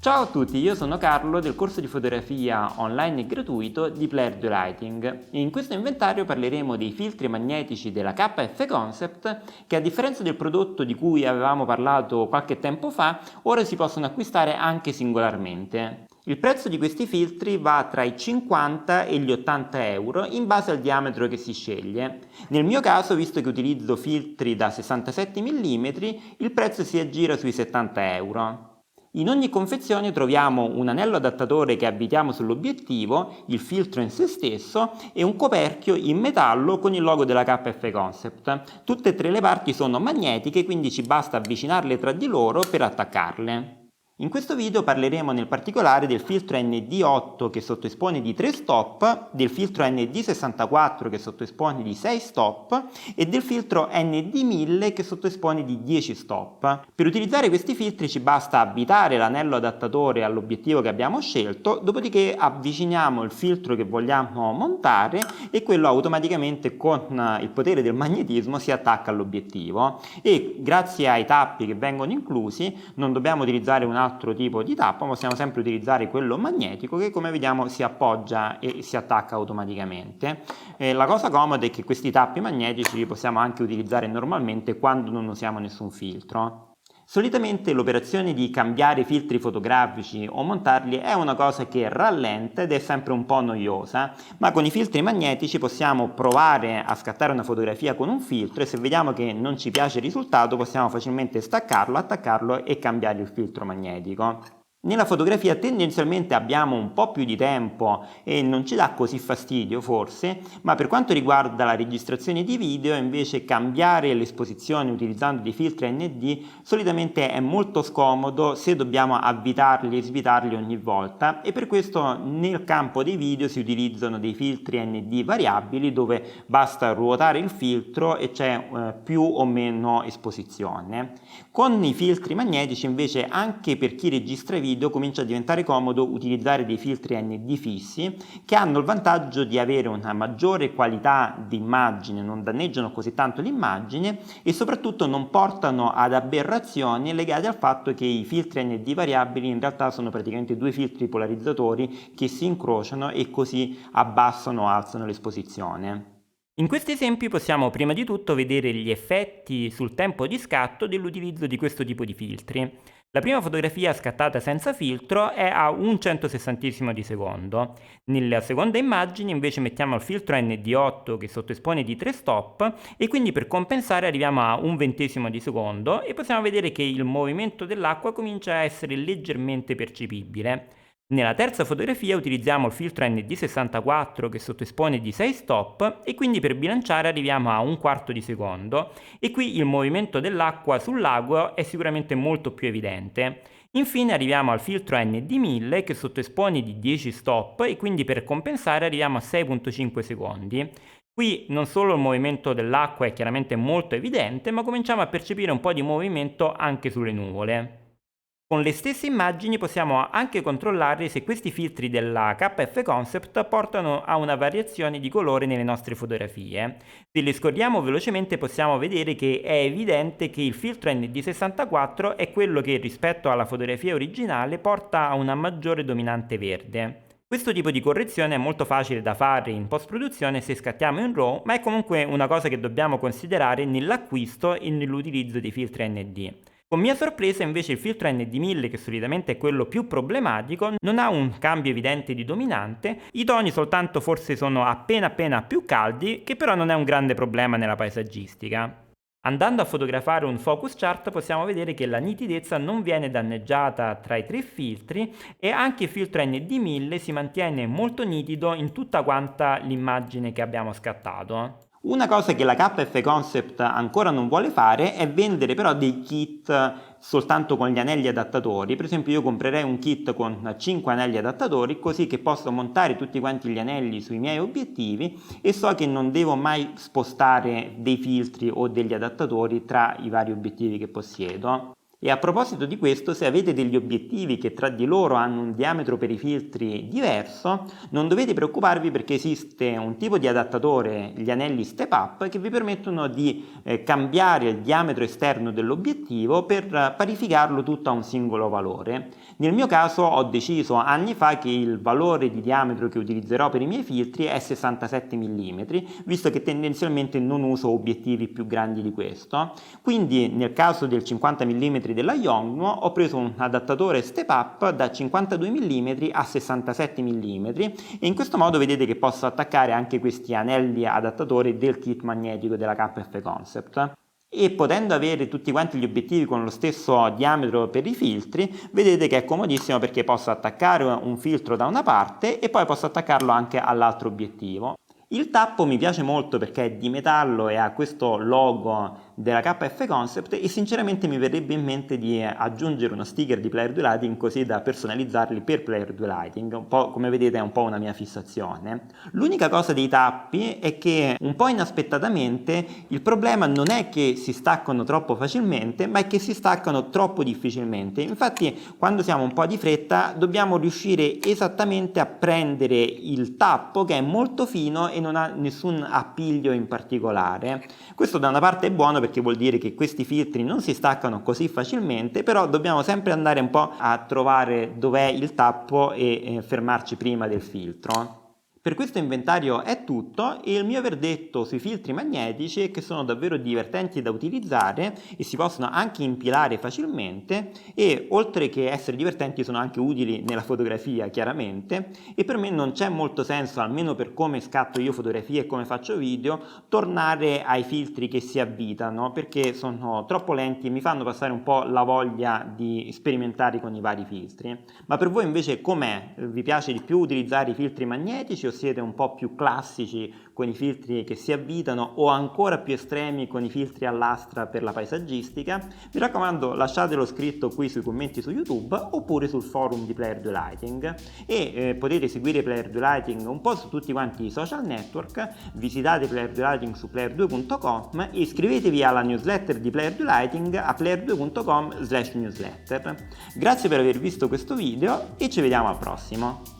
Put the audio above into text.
Ciao a tutti, io sono Carlo del corso di fotografia online e gratuito di Player 2 Lighting e in questo inventario parleremo dei filtri magnetici della KF Concept che, a differenza del prodotto di cui avevamo parlato qualche tempo fa, ora si possono acquistare anche singolarmente. Il prezzo di questi filtri va tra i 50 e gli 80 euro in base al diametro che si sceglie. Nel mio caso, visto che utilizzo filtri da 67 mm, il prezzo si aggira sui 70 euro. In ogni confezione troviamo un anello adattatore che avvitiamo sull'obiettivo, il filtro in se stesso e un coperchio in metallo con il logo della KF Concept. Tutte e tre le parti sono magnetiche, quindi ci basta avvicinarle tra di loro per attaccarle. In questo video parleremo nel particolare del filtro ND8 che sottoespone di 3 stop, del filtro ND64 che sottoespone di 6 stop e del filtro ND1000 che sottoespone di 10 stop. Per utilizzare questi filtri ci basta avvitare l'anello adattatore all'obiettivo che abbiamo scelto, dopodiché avviciniamo il filtro che vogliamo montare e quello automaticamente con il potere del magnetismo si attacca all'obiettivo e grazie ai tappi che vengono inclusi non dobbiamo utilizzare un altro tipo di tappo, ma possiamo sempre utilizzare quello magnetico che, come vediamo, si appoggia e si attacca automaticamente. La cosa comoda è che questi tappi magnetici li possiamo anche utilizzare normalmente quando non usiamo nessun filtro. Solitamente l'operazione di cambiare filtri fotografici o montarli è una cosa che rallenta ed è sempre un po' noiosa, ma con i filtri magnetici possiamo provare a scattare una fotografia con un filtro e se vediamo che non ci piace il risultato possiamo facilmente staccarlo, attaccarlo e cambiare il filtro magnetico. Nella fotografia tendenzialmente abbiamo un po' più di tempo e non ci dà così fastidio forse, ma per quanto riguarda la registrazione di video invece cambiare l'esposizione utilizzando dei filtri ND solitamente è molto scomodo se dobbiamo avvitarli e svitarli ogni volta e per questo nel campo dei video si utilizzano dei filtri ND variabili dove basta ruotare il filtro e c'è più o meno esposizione. Con i filtri magnetici invece anche per chi registra video comincia a diventare comodo utilizzare dei filtri ND fissi che hanno il vantaggio di avere una maggiore qualità di immagine, non danneggiano così tanto l'immagine e soprattutto non portano ad aberrazioni legate al fatto che i filtri ND variabili in realtà sono praticamente due filtri polarizzatori che si incrociano e così abbassano o alzano l'esposizione. In questi esempi possiamo prima di tutto vedere gli effetti sul tempo di scatto dell'utilizzo di questo tipo di filtri. La prima fotografia scattata senza filtro è a 1/160 di secondo. Nella seconda immagine invece mettiamo il filtro ND8 che sottoespone di 3 stop e quindi per compensare arriviamo a 1/20 di secondo e possiamo vedere che il movimento dell'acqua comincia a essere leggermente percepibile. Nella terza fotografia utilizziamo il filtro ND64 che sottoespone di 6 stop e quindi per bilanciare arriviamo a 1/4 di secondo e qui il movimento dell'acqua sul lago è sicuramente molto più evidente. Infine arriviamo al filtro ND1000 che sottoespone di 10 stop e quindi per compensare arriviamo a 6,5 secondi. Qui non solo il movimento dell'acqua è chiaramente molto evidente, ma cominciamo a percepire un po' di movimento anche sulle nuvole. Con le stesse immagini possiamo anche controllare se questi filtri della KF Concept portano a una variazione di colore nelle nostre fotografie. Se li scorriamo velocemente possiamo vedere che è evidente che il filtro ND64 è quello che rispetto alla fotografia originale porta a una maggiore dominante verde. Questo tipo di correzione è molto facile da fare in post-produzione se scattiamo in RAW, ma è comunque una cosa che dobbiamo considerare nell'acquisto e nell'utilizzo dei filtri ND. Con mia sorpresa invece il filtro ND1000, che solitamente è quello più problematico, non ha un cambio evidente di dominante, i toni soltanto forse sono appena più caldi, che però non è un grande problema nella paesaggistica. Andando a fotografare un focus chart possiamo vedere che la nitidezza non viene danneggiata tra i tre filtri e anche il filtro ND1000 si mantiene molto nitido in tutta quanta l'immagine che abbiamo scattato. Una cosa che la KF Concept ancora non vuole fare è vendere però dei kit soltanto con gli anelli adattatori. Per esempio io comprerei un kit con 5 anelli adattatori così che posso montare tutti quanti gli anelli sui miei obiettivi e so che non devo mai spostare dei filtri o degli adattatori tra i vari obiettivi che possiedo. E a proposito di questo, se avete degli obiettivi che tra di loro hanno un diametro per i filtri diverso, non dovete preoccuparvi perché esiste un tipo di adattatore, gli anelli step up, che vi permettono di cambiare il diametro esterno dell'obiettivo per parificarlo tutto a un singolo valore. Nel mio caso ho deciso anni fa che il valore di diametro che utilizzerò per i miei filtri è 67 mm, visto che tendenzialmente non uso obiettivi più grandi di questo. Quindi nel caso del 50 mm della Yongnuo ho preso un adattatore step up da 52 mm a 67 mm e in questo modo vedete che posso attaccare anche questi anelli adattatori del kit magnetico della KF Concept. E potendo avere tutti quanti gli obiettivi con lo stesso diametro per i filtri, vedete che è comodissimo perché posso attaccare un filtro da una parte e poi posso attaccarlo anche all'altro obiettivo. Il tappo mi piace molto perché è di metallo e ha questo logo della KF Concept e sinceramente mi verrebbe in mente di aggiungere uno sticker di Player 2 Lighting così da personalizzarli per Player 2 Lighting, un po' come vedete è un po' una mia fissazione. L'unica cosa dei tappi è che un po' inaspettatamente il problema non è che si staccano troppo facilmente, ma è che si staccano troppo difficilmente. Infatti quando siamo un po' di fretta dobbiamo riuscire esattamente a prendere il tappo che è molto fino e non ha nessun appiglio in particolare. Questo da una parte è buono perché vuol dire che questi filtri non si staccano così facilmente, però dobbiamo sempre andare un po' a trovare dov'è il tappo e fermarci prima del filtro. Per questo inventario è tutto e il mio verdetto sui filtri magnetici è che sono davvero divertenti da utilizzare e si possono anche impilare facilmente e oltre che essere divertenti sono anche utili nella fotografia chiaramente e per me non c'è molto senso, almeno per come scatto io fotografie e come faccio video, tornare ai filtri che si avvitano perché sono troppo lenti e mi fanno passare un po' la voglia di sperimentare con i vari filtri. Ma per voi invece com'è? Vi piace di più utilizzare i filtri magnetici o siete un po' più classici con i filtri che si avvitano o ancora più estremi con i filtri a lastra per la paesaggistica? Mi raccomando, lasciatelo scritto qui sui commenti su YouTube oppure sul forum di Player 2 Lighting e potete seguire Player 2 Lighting un po' su tutti quanti i social network, visitate Player 2 Lighting su player2.com e iscrivetevi alla newsletter di Player 2 Lighting a player2.com/newsletter. Grazie per aver visto questo video e ci vediamo al prossimo!